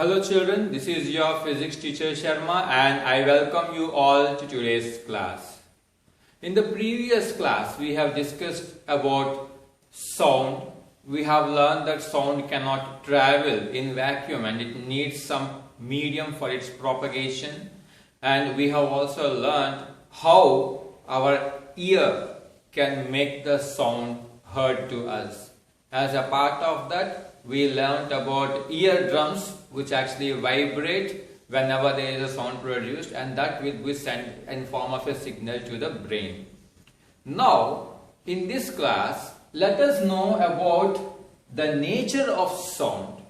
Hello children, this is your physics teacher Sharma and I welcome you all to today's class. In the previous class, we have discussed about sound. We have learned that sound cannot travel in vacuum and it needs some medium for its propagation. And we have also learned how our ear can make the sound heard to us. As a part of that, we learned about eardrums which actually vibrate whenever there is a sound produced, and that will be sent in form of a signal to the brain. Now, in this class, let us know about the nature of sound.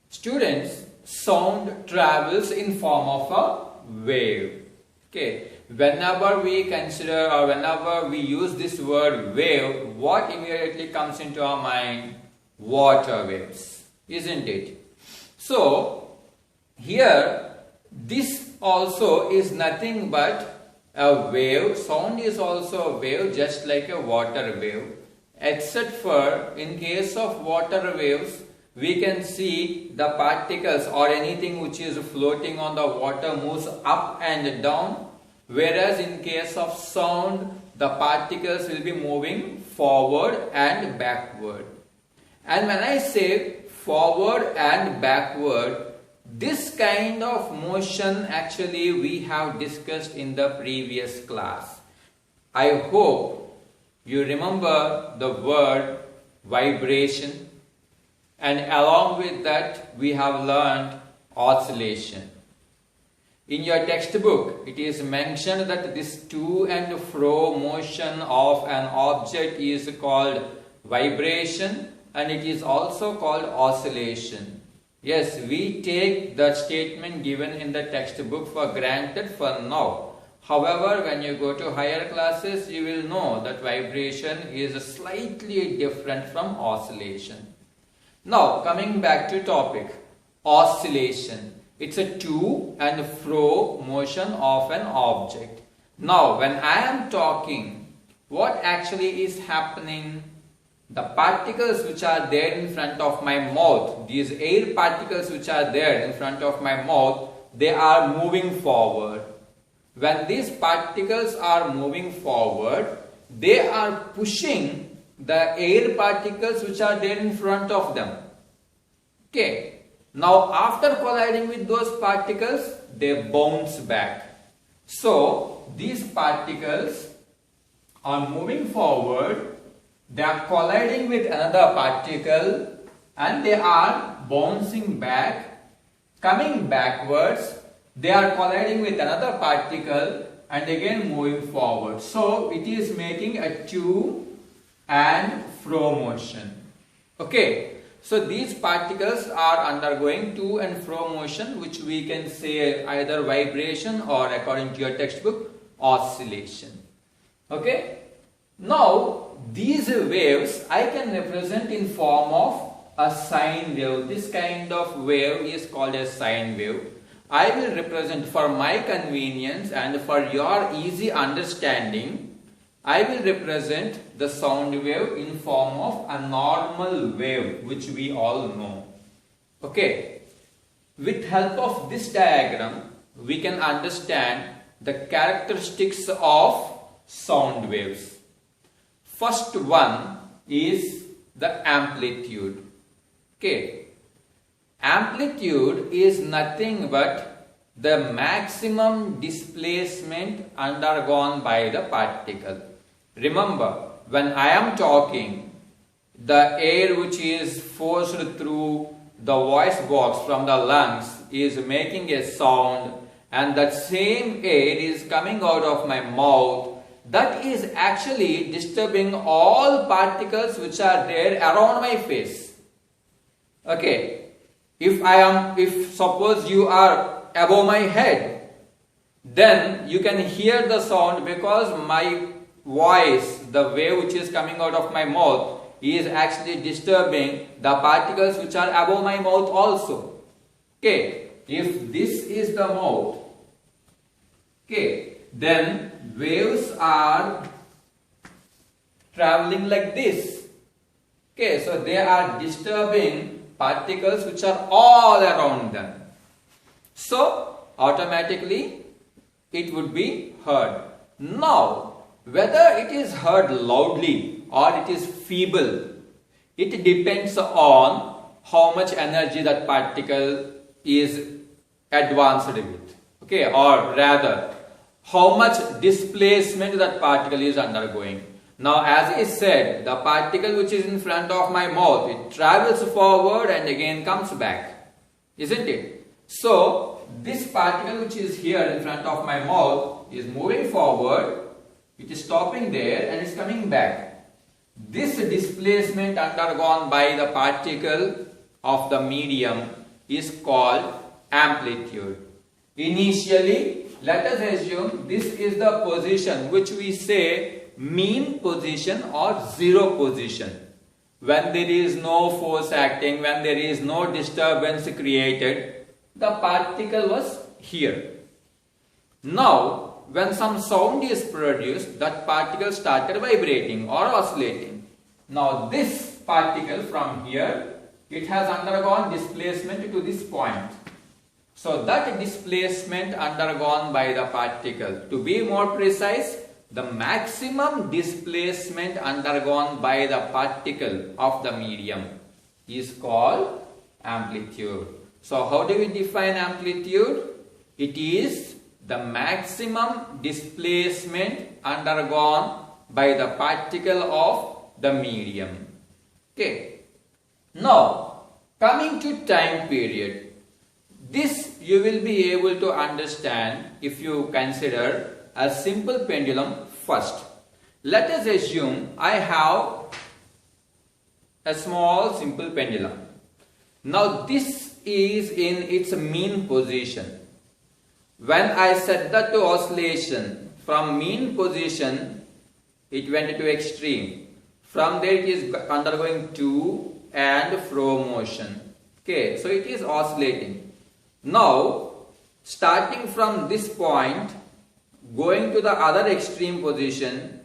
Students, sound travels in form of a wave. Okay. Whenever we consider or whenever we use this word wave, what immediately comes into our mind? Water waves, isn't it? So, here, this also is nothing but a wave. Sound is also a wave, just like a water wave. Except for, in case of water waves, we can see the particles or anything which is floating on the water moves up and down. Whereas in case of sound, the particles will be moving forward and backward. And when I say forward and backward, this kind of motion actually we have discussed in the previous class. I hope you remember the word vibration, and along with that we have learned oscillation. In your textbook, it is mentioned that this to and fro motion of an object is called vibration, and it is also called oscillation. Yes, we take the statement given in the textbook for granted for now. However, when you go to higher classes, you will know that vibration is slightly different from oscillation. Now, coming back to topic, oscillation. It's a to and fro motion of an object. Now, when I am talking, what actually is happening? The particles which are there in front of my mouth, these air particles which are there in front of my mouth, they are moving forward. When these particles are moving forward, they are pushing the air particles which are there in front of them. Okay. Now, after colliding with those particles, they bounce back. So, these particles are moving forward, they are colliding with another particle, and they are bouncing back, coming backwards, they are colliding with another particle, and again moving forward. So, it is making a to and fro motion. Okay. So these particles are undergoing to and fro motion, which we can say either vibration or, according to your textbook, oscillation. Okay. Now these waves I can represent in form of a sine wave. This kind of wave is called a sine wave. I will represent, for my convenience and for your easy understanding, I will represent the sound wave in form of a normal wave, which we all know. Okay. With help of this diagram, we can understand the characteristics of sound waves. First one is the amplitude. Okay. Amplitude is nothing but the maximum displacement undergone by the particle. Remember, when I am talking, the air which is forced through the voice box from the lungs is making a sound, and that same air is coming out of my mouth. That is actually disturbing all particles which are there around my face. Okay, if suppose you are above my head, then you can hear the sound because my voice, the wave which is coming out of my mouth, is actually disturbing the particles which are above my mouth also. Okay, if this is the mouth, okay, then waves are traveling like this. Okay, so they are disturbing particles which are all around them. So automatically it would be heard. Now, whether it is heard loudly or it is feeble, it depends on how much energy that particle is advanced with. Okay, or rather, how much displacement that particle is undergoing. Now, as I said, the particle which is in front of my mouth, it travels forward and again comes back, isn't it? So, this particle which is here in front of my mouth is moving forward, it is stopping there and is coming back. This displacement undergone by the particle of the medium is called amplitude. Initially, let us assume this is the position which we say mean position or zero position. When there is no force acting, when there is no disturbance created, the particle was here. Now, when some sound is produced, that particle started vibrating or oscillating. Now, this particle from here, it has undergone displacement to this point. So, that displacement undergone by the particle, to be more precise, the maximum displacement undergone by the particle of the medium is called amplitude. So, how do we define amplitude? It is the maximum displacement undergone by the particle of the medium. Okay. Now, coming to time period. This you will be able to understand if you consider a simple pendulum first. Let us assume I have a small simple pendulum. Now this is in its mean position. When I set that to oscillation, from mean position it went to extreme. From there it is undergoing to and fro motion. Okay, so it is oscillating. Now, starting from this point, going to the other extreme position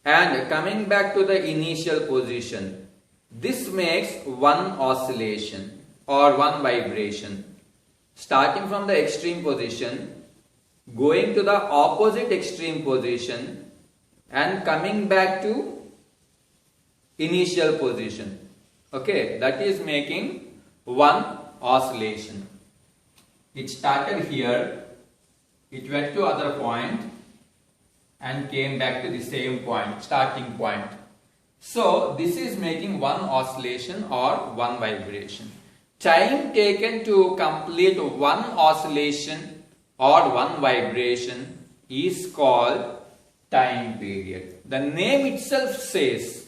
and coming back to the initial position, this makes one oscillation or one vibration. Starting from the extreme position, going to the opposite extreme position and coming back to initial position. Okay, that is making one oscillation. It started here, it went to other point and came back to the same point, starting point. So, this is making one oscillation or one vibration. Time taken to complete one oscillation or one vibration is called time period. The name itself says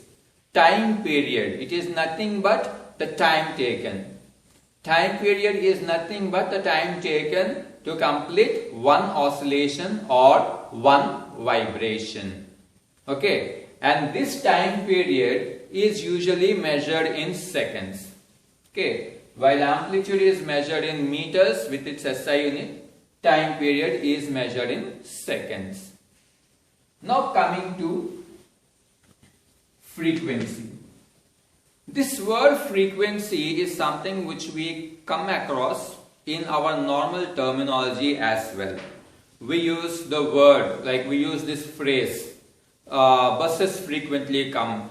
time period. It is nothing but the time taken. Time period is nothing but the time taken to complete one oscillation or one vibration. Okay, and this time period is usually measured in seconds. Okay, while amplitude is measured in meters with its SI unit, time period is measured in seconds. Now coming to frequency. This word frequency is something which we come across in our normal terminology as well. We use the word, like we use this phrase, buses frequently come.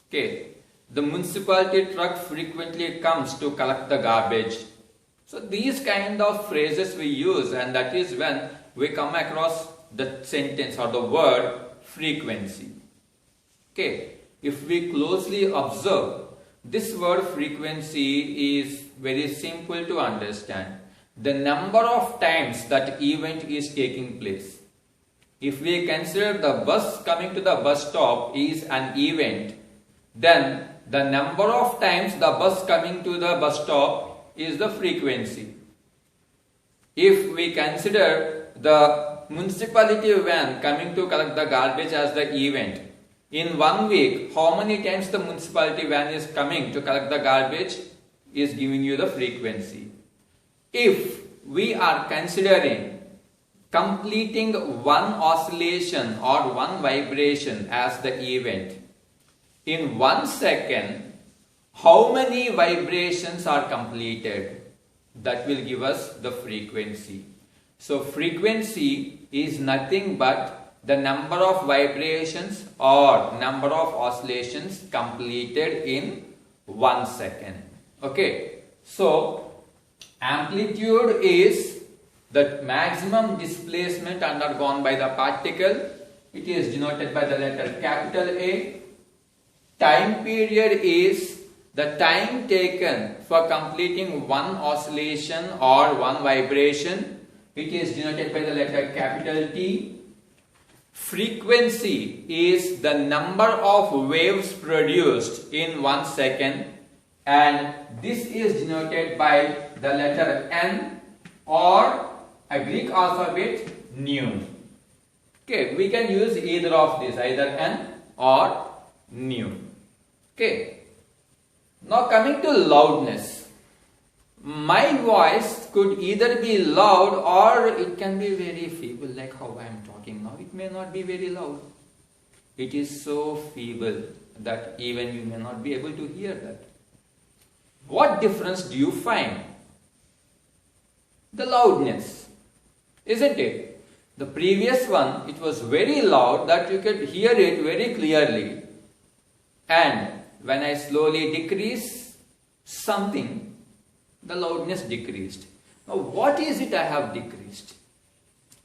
Okay, the municipality truck frequently comes to collect the garbage. So these kind of phrases we use, and that is when we come across the sentence or the word frequency. Okay. If we closely observe, this word frequency is very simple to understand. The number of times that event is taking place. If we consider the bus coming to the bus stop is an event, then the number of times the bus coming to the bus stop is the frequency. If we consider the municipality van coming to collect the garbage as the event, in 1 week, how many times the municipality van is coming to collect the garbage is giving you the frequency. If we are considering completing one oscillation or one vibration as the event, in 1 second, how many vibrations are completed. That will give us the frequency. So frequency is nothing but the number of vibrations or number of oscillations completed in 1 second. Okay. So amplitude is the maximum displacement undergone by the particle. It is denoted by the letter capital A. Time period is the time taken for completing one oscillation or one vibration. It is denoted by the letter capital T. Frequency is the number of waves produced in 1 second, and this is denoted by the letter N or a Greek alphabet nu. Okay, we can use either of these, either N or nu. Okay. Now coming to loudness. My voice could either be loud or it can be very feeble, like how I am talking now. It may not be very loud. It is so feeble that even you may not be able to hear that. What difference do you find? The loudness, isn't it? The previous one, it was very loud that you could hear it very clearly. And when I slowly decrease something, the loudness decreased. Now what is it I have decreased?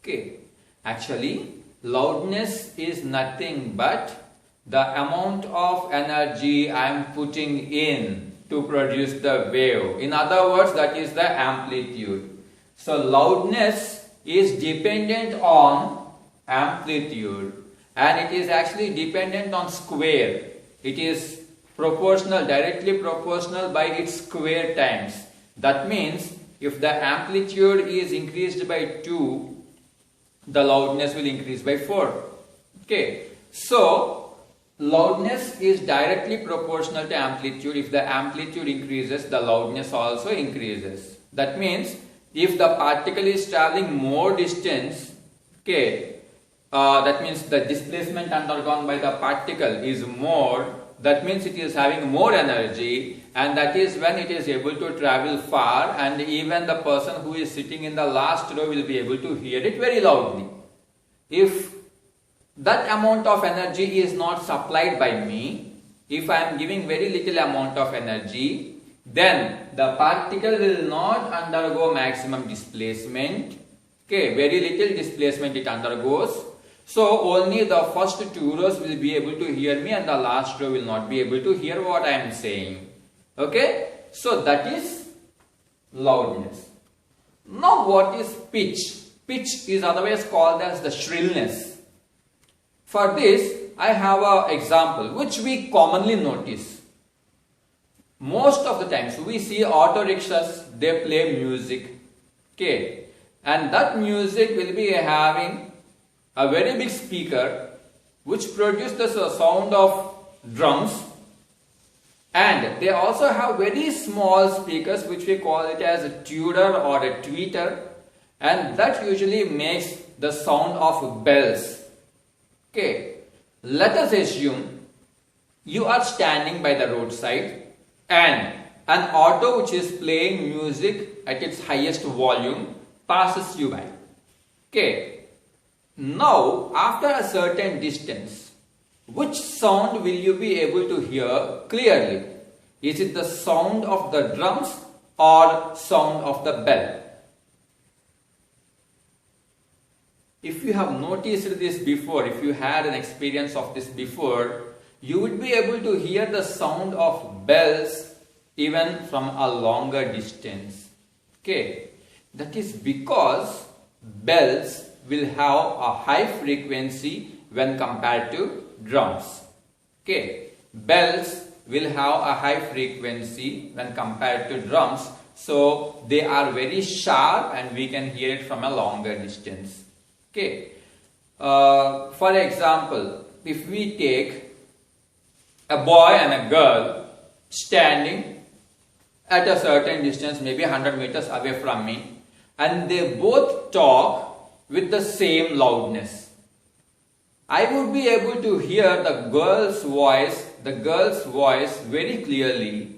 Okay, actually loudness is nothing but the amount of energy I am putting in to produce the wave. In other words, that is the amplitude. So loudness is dependent on amplitude, and it is actually dependent on square. It is proportional, directly proportional by its square times. That means if the amplitude is increased by 2, the loudness will increase by 4. Okay, so loudness is directly proportional to amplitude. If the amplitude increases, the loudness also increases. That means if the particle is traveling more distance, okay, that means the displacement undergone by the particle is more. That means it is having more energy, and that is when it is able to travel far, and even the person who is sitting in the last row will be able to hear it very loudly. If that amount of energy is not supplied by me, if I am giving very little amount of energy, then the particle will not undergo maximum displacement. Okay, very little displacement it undergoes. So only the first 2 rows will be able to hear me, and the last row will not be able to hear what I am saying. Okay, so that is loudness. Now what is pitch? Pitch is otherwise called as the shrillness. For this I have an example which we commonly notice. Most of the times we see auto rickshaws, they play music. Okay, and that music will be having a very big speaker which produces a sound of drums, and they also have very small speakers which we call it as a tutor or a tweeter, and that usually makes the sound of bells. Okay, let us assume you are standing by the roadside and an auto which is playing music at its highest volume passes you by. Okay, now after a certain distance, which sound will you be able to hear clearly? Is it the sound of the drums or sound of the bell? If you have noticed this before, if you had an experience of this before, you would be able to hear the sound of bells even from a longer distance. Okay, that is because bells will have a high frequency when compared to drums. Okay, bells will have a high frequency when compared to drums, so they are very sharp and we can hear it from a longer distance. Okay, for example, if we take a boy and a girl standing at a certain distance, maybe 100 meters away from me, and they both talk with the same loudness, I would be able to hear the girl's voice very clearly,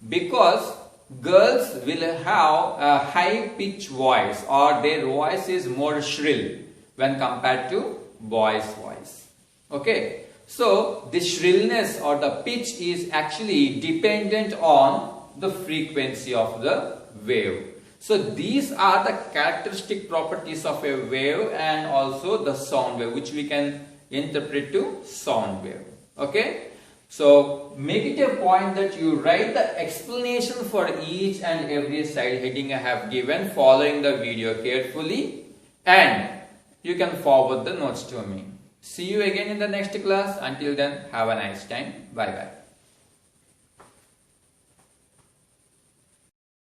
Because girls will have a high pitched voice, or their voice is more shrill when compared to boys' voice. Okay, so the shrillness or the pitch is actually dependent on the frequency of the wave. So these are the characteristic properties of a wave and also the sound wave, which we can interpret to sound wave. Okay, so make it a point that you write the explanation for each and every side heading I have given, following the video carefully, and you can forward the notes to me. See you again in the next class. Until then, have a nice time. Bye bye.